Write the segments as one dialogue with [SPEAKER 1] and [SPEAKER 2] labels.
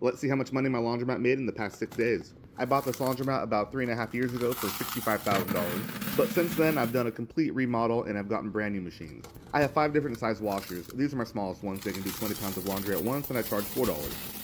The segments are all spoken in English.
[SPEAKER 1] Let's see how much money my laundromat made in the past 6 days. I bought this laundromat about 3.5 years ago for $65,000, but since then I've done a complete remodel and I've gotten brand new machines. I have 5 different size washers. These are my smallest ones. They can do 20 pounds of laundry at once and I charge $4.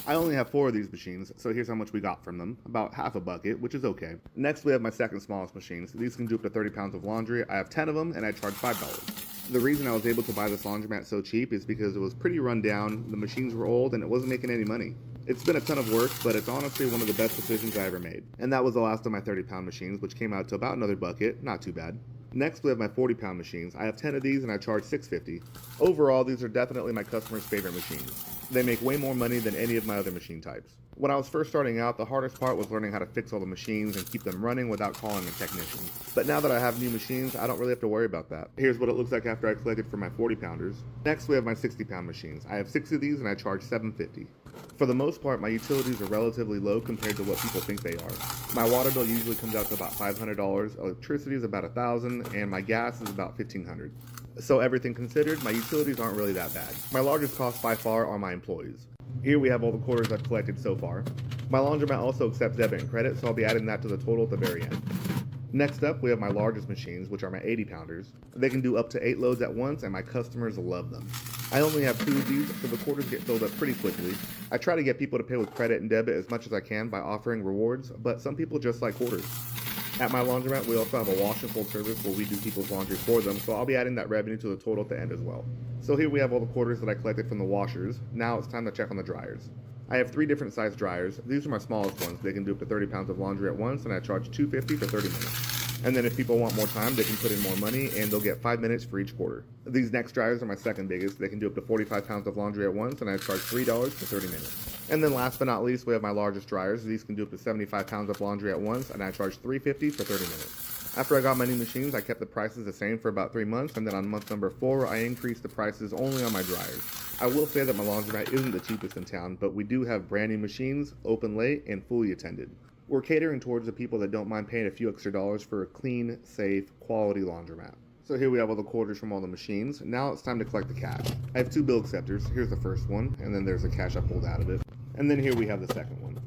[SPEAKER 1] I only have 4 of these machines, so here's how much we got from them. About half a bucket, which is okay. Next we have my second smallest machines. These can do up to 30 pounds of laundry. I have 10 of them and I charge $5. The reason I was able to buy this laundromat so cheap is because it was pretty run down, the machines were old, and it wasn't making any money. It's been a ton of work, but it's honestly one of the best decisions I ever made. And that was the last of my 30-pound machines, which came out to about another bucket, not too bad. Next, we have my 40-pound machines. I have 10 of these and I charge $6.50. Overall, these are definitely my customers' favorite machines. They make way more money than any of my other machine types. When I was first starting out, the hardest part was learning how to fix all the machines and keep them running without calling a technician. But now that I have new machines, I don't really have to worry about that. Here's what it looks like after I collected for my 40-pounders. Next, we have my 60-pound machines. I have 6 of these and I charge $7.50. For the most part, my utilities are relatively low compared to what people think they are. My water bill usually comes out to about $500, electricity is about $1,000, and my gas is about $1,500. So everything considered, my utilities aren't really that bad. My largest cost by far are my employees. Here we have all the quarters I've collected so far. My laundromat also accepts debit and credit, so I'll be adding that to the total at the very end. Next up, we have my largest machines, which are my 80-pounders. They can do up to 8 loads at once, and my customers love them. I only have 2 of these, so the quarters get filled up pretty quickly. I try to get people to pay with credit and debit as much as I can by offering rewards, but some people just like quarters. At my laundromat, we also have a wash and fold service where we do people's laundry for them, so I'll be adding that revenue to the total at the end as well. So here we have all the quarters that I collected from the washers. Now it's time to check on the dryers. I have 3 different size dryers. These are my smallest ones. They can do up to 30 pounds of laundry at once, and I charge $2.50 for 30 minutes. And then if people want more time, they can put in more money, and they'll get 5 minutes for each quarter. These next dryers are my second biggest. They can do up to 45 pounds of laundry at once, and I charge $3 for 30 minutes. And then last but not least, we have my largest dryers. These can do up to 75 pounds of laundry at once, and I charge $3.50 for 30 minutes. After I got my new machines, I kept the prices the same for about 3 months, and then on month number 4, I increased the prices only on my dryers. I will say that my laundromat isn't the cheapest in town, but we do have brand new machines, open late, and fully attended. We're catering towards the people that don't mind paying a few extra dollars for a clean, safe, quality laundromat. So here we have all the quarters from all the machines. Now it's time to collect the cash. I have 2 bill acceptors. Here's the first one, and then there's the cash I pulled out of it. And then here we have the second one.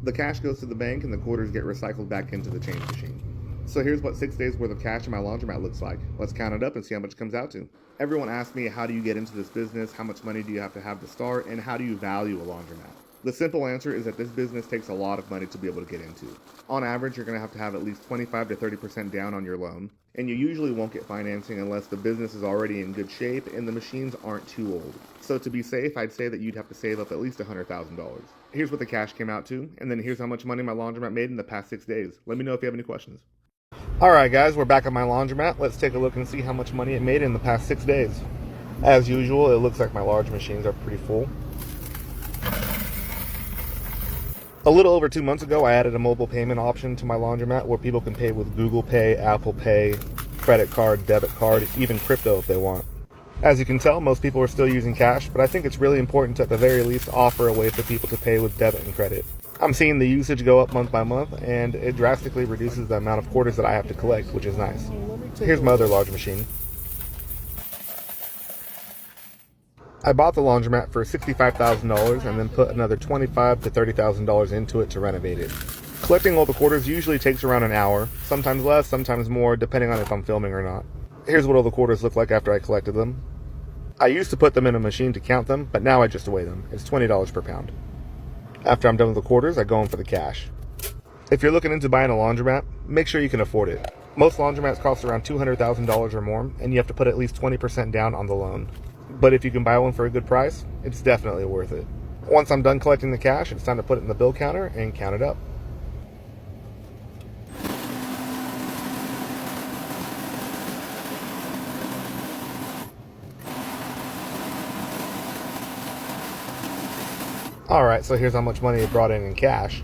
[SPEAKER 1] The cash goes to the bank and the quarters get recycled back into the change machine. So here's what 6 days worth of cash in my laundromat looks like. Let's count it up and see how much it comes out to. Everyone asks me, how do you get into this business? How much money do you have to start? And how do you value a laundromat? The simple answer is that this business takes a lot of money to be able to get into. On average, you're going to have at least 25 to 30% down on your loan, and you usually won't get financing unless the business is already in good shape and the machines aren't too old. So to be safe, I'd say that you'd have to save up at least $100,000. Here's what the cash came out to, and then here's how much money my laundromat made in the past 6 days. Let me know if you have any questions. Alright guys, we're back at my laundromat. Let's take a look and see how much money it made in the past 6 days. As usual, it looks like my large machines are pretty full. A little over 2 months ago, I added a mobile payment option to my laundromat where people can pay with Google Pay, Apple Pay, credit card, debit card, even crypto if they want. As you can tell, most people are still using cash, but I think it's really important to at the very least offer a way for people to pay with debit and credit. I'm seeing the usage go up month by month, and it drastically reduces the amount of quarters that I have to collect, which is nice. Here's my other large machine. I bought the laundromat for $65,000 and then put another $25,000 to $30,000 into it to renovate it. Collecting all the quarters usually takes around an hour, sometimes less, sometimes more, depending on if I'm filming or not. Here's what all the quarters look like after I collected them. I used to put them in a machine to count them, but now I just weigh them. It's $20 per pound. After I'm done with the quarters, I go in for the cash. If you're looking into buying a laundromat, make sure you can afford it. Most laundromats cost around $200,000 or more, and you have to put at least 20% down on the loan. But if you can buy one for a good price, it's definitely worth it. Once I'm done collecting the cash, it's time to put it in the bill counter and count it up. Alright, so here's how much money it brought in cash.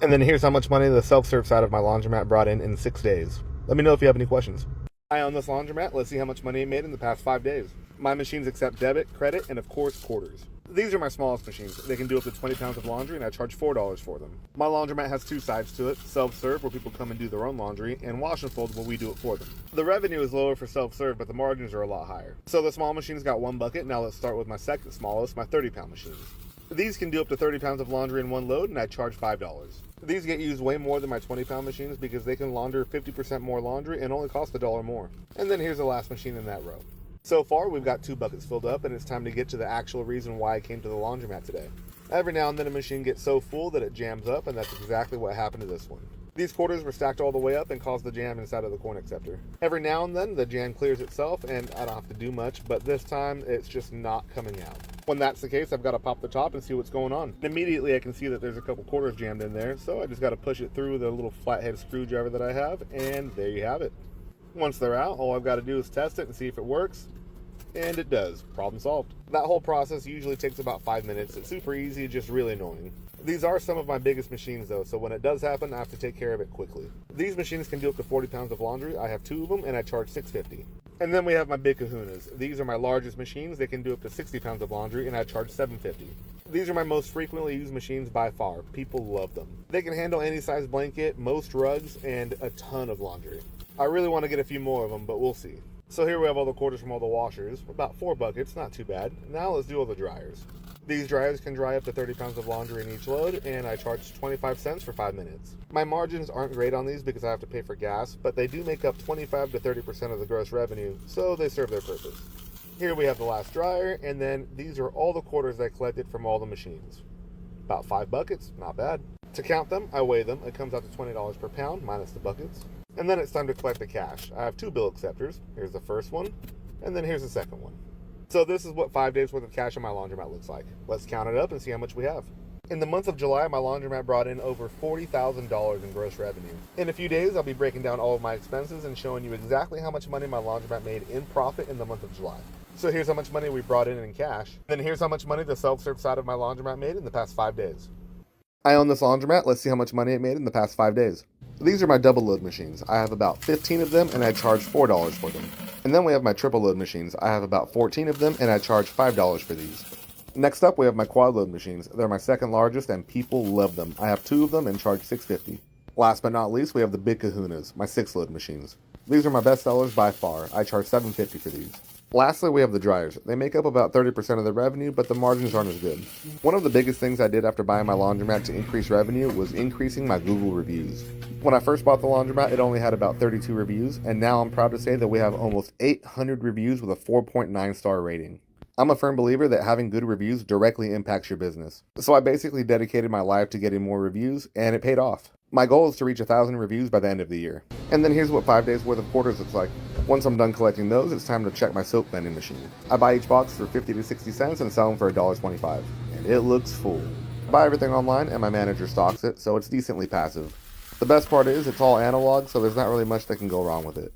[SPEAKER 1] And then here's how much money the self-serve side of my laundromat brought in 6 days. Let me know if you have any questions. I own this laundromat. Let's see how much money it made in the past 5 days. My machines accept debit, credit, and of course quarters. These are my smallest machines. They can do up to 20 pounds of laundry, and I charge $4 for them. My laundromat has 2 sides to it: self-serve, where people come and do their own laundry, and wash and fold, where we do it for them. The revenue is lower for self-serve, but the margins are a lot higher. So the small machines got 1 bucket. Now let's start with my second smallest, my 30-pound machines. These can do up to 30 pounds of laundry in one load, and I charge $5. These get used way more than my 20-pound machines because they can launder 50% more laundry and only cost $1 more. And then here's the last machine in that row. So far, we've got 2 buckets filled up, and it's time to get to the actual reason why I came to the laundromat today. Every now and then a machine gets so full that it jams up, and that's exactly what happened to this one. These quarters were stacked all the way up and caused the jam inside of the corn acceptor. Every now and then the jam clears itself, and I don't have to do much, but this time it's just not coming out. When that's the case, I've got to pop the top and see what's going on. Immediately I can see that there's a couple quarters jammed in there, so I just got to push it through the little flathead screwdriver that I have, and there you have it. Once they're out, all I've got to do is test it and see if it works. And it does. Problem solved. That whole process usually takes about 5 minutes. It's super easy, just really annoying. These are some of my biggest machines though, so when it does happen, I have to take care of it quickly. These machines can do up to 40 pounds of laundry. I have 2 of them and I charge $6.50. And then we have my big kahunas. These are my largest machines. They can do up to 60 pounds of laundry and I charge $7.50. These are my most frequently used machines by far. People love them. They can handle any size blanket, most rugs, and a ton of laundry. I really want to get a few more of them, but we'll see. So here we have all the quarters from all the washers, about 4 buckets, not too bad. Now let's do all the dryers. These dryers can dry up to 30 pounds of laundry in each load, and I charge 25 cents for 5 minutes. My margins aren't great on these because I have to pay for gas, but they do make up 25 to 30% of the gross revenue, so they serve their purpose. Here we have the last dryer, and then these are all the quarters I collected from all the machines. About 5 buckets, not bad. To count them, I weigh them. It comes out to $20 per pound, minus the buckets. And then it's time to collect the cash. I have 2 bill acceptors. Here's the first one, and then here's the second one. So this is what 5 days worth of cash in my laundromat looks like. Let's count it up and see how much we have. In the month of July, my laundromat brought in over $40,000 in gross revenue. In a few days, I'll be breaking down all of my expenses and showing you exactly how much money my laundromat made in profit in the month of July. So here's how much money we brought in cash. Then here's how much money the self-serve side of my laundromat made in the past 5 days. I own this laundromat. Let's see how much money it made in the past 5 days. These are my double load machines. I have about 15 of them and I charge $4 for them. And then we have my triple load machines. I have about 14 of them and I charge $5 for these. Next up we have my quad load machines. They're my second largest and people love them. I have 2 of them and charge $6.50. Last but not least we have the big kahunas, my 6 load machines. These are my best sellers by far. I charge $7.50 for these. Lastly, we have the dryers. They make up about 30% of the revenue, but the margins aren't as good. One of the biggest things I did after buying my laundromat to increase revenue was increasing my Google reviews. When I first bought the laundromat, it only had about 32 reviews, and now I'm proud to say that we have almost 800 reviews with a 4.9 star rating. I'm a firm believer that having good reviews directly impacts your business. So I basically dedicated my life to getting more reviews, and it paid off. My goal is to reach 1,000 reviews by the end of the year. And then here's what 5 days worth of quarters looks like. Once I'm done collecting those, it's time to check my soap vending machine. I buy each box for 50 to 60 cents and sell them for $1.25. And it looks full. I buy everything online and my manager stocks it, so it's decently passive. The best part is it's all analog, so there's not really much that can go wrong with it.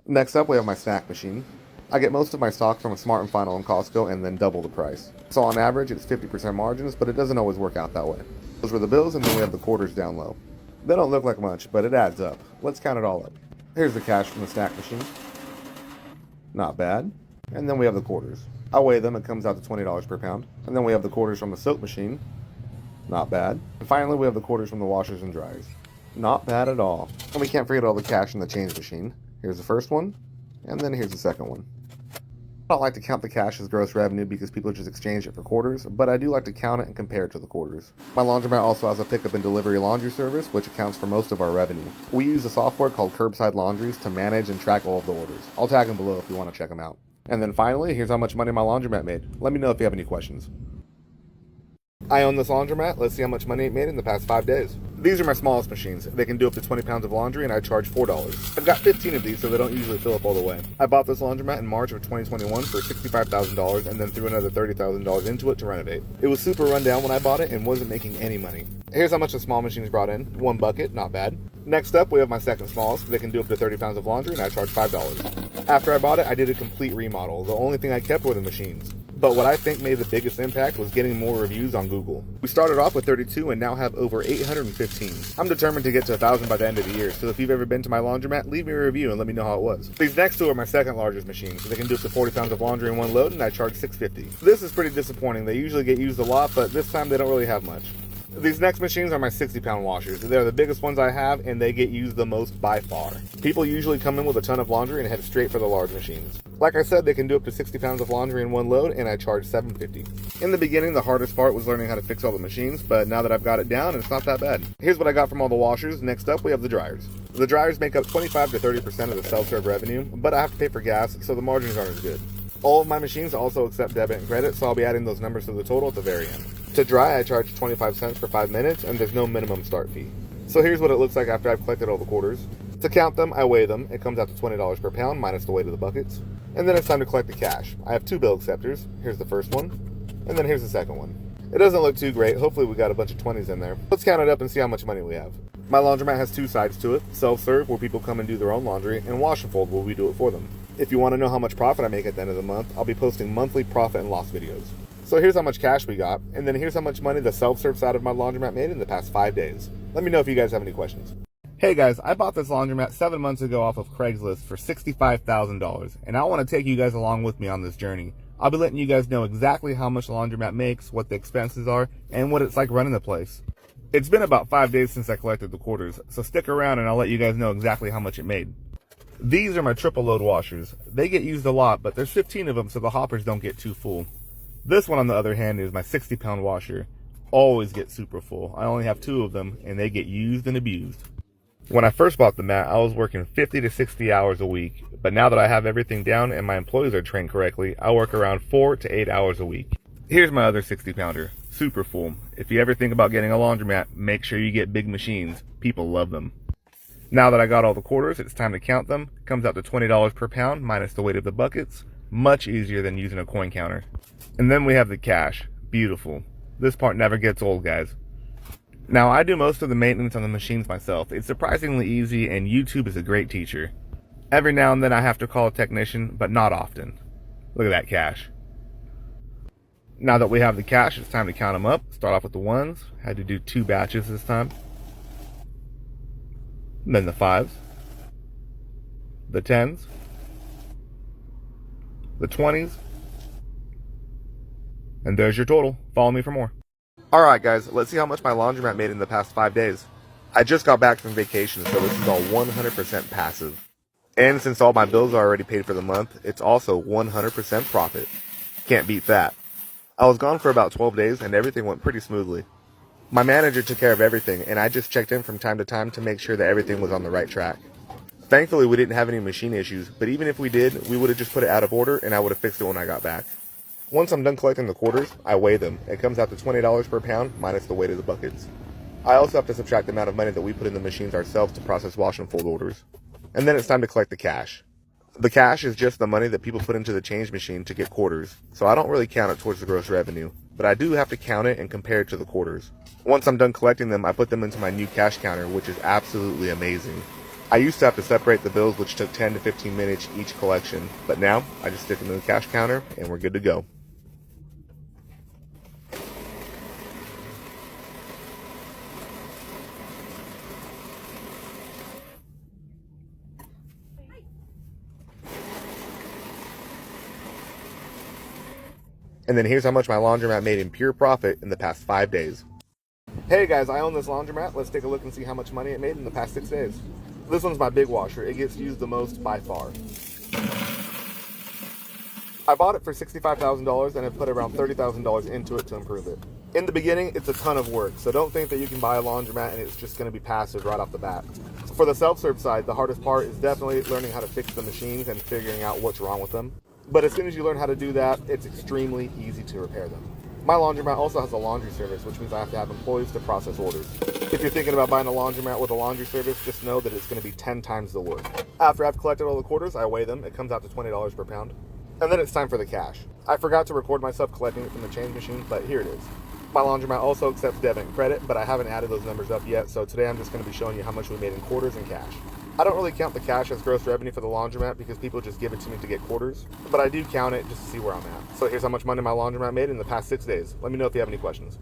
[SPEAKER 1] Next up, we have my snack machine. I get most of my stock from a Smart & Final and Costco and then double the price. So on average, it's 50% margins, but it doesn't always work out that way. Those were the bills, and then we have the quarters down low. They don't look like much, but it adds up. Let's count it all up. Here's the cash from the snack machine. Not bad. And then we have the quarters. I weigh them, it comes out to $20 per pound. And then we have the quarters from the soap machine. Not bad. And finally, we have the quarters from the washers and dryers. Not bad at all. And we can't forget all the cash in the change machine. Here's the first one, and then here's the second one. I don't like to count the cash as gross revenue because people just exchange it for quarters, but I do like to count it and compare it to the quarters. My laundromat also has a pickup and delivery laundry service, which accounts for most of our revenue. We use a software called Curbside Laundries to manage and track all of the orders. I'll tag them below if you want to check them out. And then finally, here's how much money my laundromat made. Let me know if you have any questions. I own this laundromat. Let's see how much money it made in the past 5 days. These are my smallest machines. They can do up to 20 pounds of laundry and I charge $4. I've got 15 of these so they don't usually fill up all the way. I bought this laundromat in March of 2021 for $65,000 and then threw another $30,000 into it to renovate. It was super run down when I bought it and wasn't making any money. Here's how much the small machines brought in. 1 bucket, not bad. Next up, we have my second smallest. They can do up to 30 pounds of laundry and I charge $5. After I bought it, I did a complete remodel. The only thing I kept were the machines. But what I think made the biggest impact was getting more reviews on Google. We started off with 32 and now have over 815. I'm determined to get to 1,000 by the end of the year, so if you've ever been to my laundromat, leave me a review and let me know how it was. These next 2 are my second largest machines. They can do up to 40 pounds of laundry in one load and I charge $6.50. This is pretty disappointing. They usually get used a lot, but this time they don't really have much. These next machines are my 60-pound washers. They're the biggest ones I have, and they get used the most by far. People usually come in with a ton of laundry and head straight for the large machines. Like I said, they can do up to 60 pounds of laundry in one load, and I charge $7.50. In the beginning, the hardest part was learning how to fix all the machines, but now that I've got it down, it's not that bad. Here's what I got from all the washers. Next up, we have the dryers. The dryers make up 25 to 30% of the self-serve revenue, but I have to pay for gas, so the margins aren't as good. All of my machines also accept debit and credit, so I'll be adding those numbers to the total at the very end. To dry, I charge 25 cents for 5 minutes, and there's no minimum start fee. So here's what it looks like after I've collected all the quarters. To count them, I weigh them. It comes out to $20 per pound minus the weight of the buckets. And then it's time to collect the cash. I have 2 bill acceptors. Here's the first one, and then here's the second one. It doesn't look too great. Hopefully we got a bunch of 20s in there. Let's count it up and see how much money we have. My laundromat has 2 sides to it. Self-serve, where people come and do their own laundry, and wash and fold, where we do it for them. If you want to know how much profit I make at the end of the month, I'll be posting monthly profit and loss videos. So here's how much cash we got, and then here's how much money the self-serve side of my laundromat made in the past 5 days. Let me know if you guys have any questions. Hey guys, I bought this laundromat 7 months ago off of Craigslist for $65,000, and I want to take you guys along with me on this journey. I'll be letting you guys know exactly how much the laundromat makes, what the expenses are, and what it's like running the place. It's been about 5 days since I collected the quarters, so stick around and I'll let you guys know exactly how much it made. These are my triple load washers. They get used a lot, but there's 15 of them so the hoppers don't get too full. This one, on the other hand, is my 60-pound washer. Always get super full. I only have 2 of them, and they get used and abused. When I first bought the mat, I was working 50 to 60 hours a week, but now that I have everything down and my employees are trained correctly, I work around 4 to 8 hours a week. Here's my other 60-pounder. Super full. If you ever think about getting a laundromat, make sure you get big machines. People love them. Now that I got all the quarters, it's time to count them. It comes out to $20 per pound minus the weight of the buckets. Much easier than using a coin counter. And then we have the cash. Beautiful. This part never gets old, guys. Now, I do most of the maintenance on the machines myself. It's surprisingly easy, and YouTube is a great teacher. Every now and then I have to call a technician, but not often. Look at that cash. Now that we have the cash, it's time to count them up. Start off with the ones. Had to do 2 batches this time. And then the 5s. The 10s. The 20s. And there's your total. Follow me for more. Alright guys, let's see how much my laundromat made in the past 5 days. I just got back from vacation, so this is all 100% passive. And since all my bills are already paid for the month, it's also 100% profit. Can't beat that. I was gone for about 12 days and everything went pretty smoothly. My manager took care of everything, and I just checked in from time to time to make sure that everything was on the right track. Thankfully, we didn't have any machine issues, but even if we did, we would have just put it out of order and I would have fixed it when I got back. Once I'm done collecting the quarters, I weigh them. It comes out to $20 per pound minus the weight of the buckets. I also have to subtract the amount of money that we put in the machines ourselves to process wash and fold orders. And then it's time to collect the cash. The cash is just the money that people put into the change machine to get quarters, so I don't really count it towards the gross revenue, but I do have to count it and compare it to the quarters. Once I'm done collecting them, I put them into my new cash counter, which is absolutely amazing. I used to have to separate the bills, which took 10 to 15 minutes each collection, but now I just stick them in the cash counter and we're good to go. And then here's how much my laundromat made in pure profit in the past 5 days. Hey guys, I own this laundromat. Let's take a look and see how much money it made in the past 6 days. This one's my big washer. It gets used the most by far. I bought it for $65,000 and have put around $30,000 into it to improve it. In the beginning, it's a ton of work, so don't think that you can buy a laundromat and it's just going to be passive right off the bat. For the self-serve side, the hardest part is definitely learning how to fix the machines and figuring out what's wrong with them. But as soon as you learn how to do that, it's extremely easy to repair them. My laundromat also has a laundry service, which means I have to have employees to process orders. If you're thinking about buying a laundromat with a laundry service, just know that it's going to be 10 times the work. After I've collected all the quarters, I weigh them. It comes out to $20 per pound. And then it's time for the cash. I forgot to record myself collecting it from the change machine, but here it is. My laundromat also accepts debit and credit, but I haven't added those numbers up yet, so today I'm just going to be showing you how much we made in quarters and cash. I don't really count the cash as gross revenue for the laundromat because people just give it to me to get quarters, but I do count it just to see where I'm at. So here's how much money my laundromat made in the past 6 days. Let me know if you have any questions.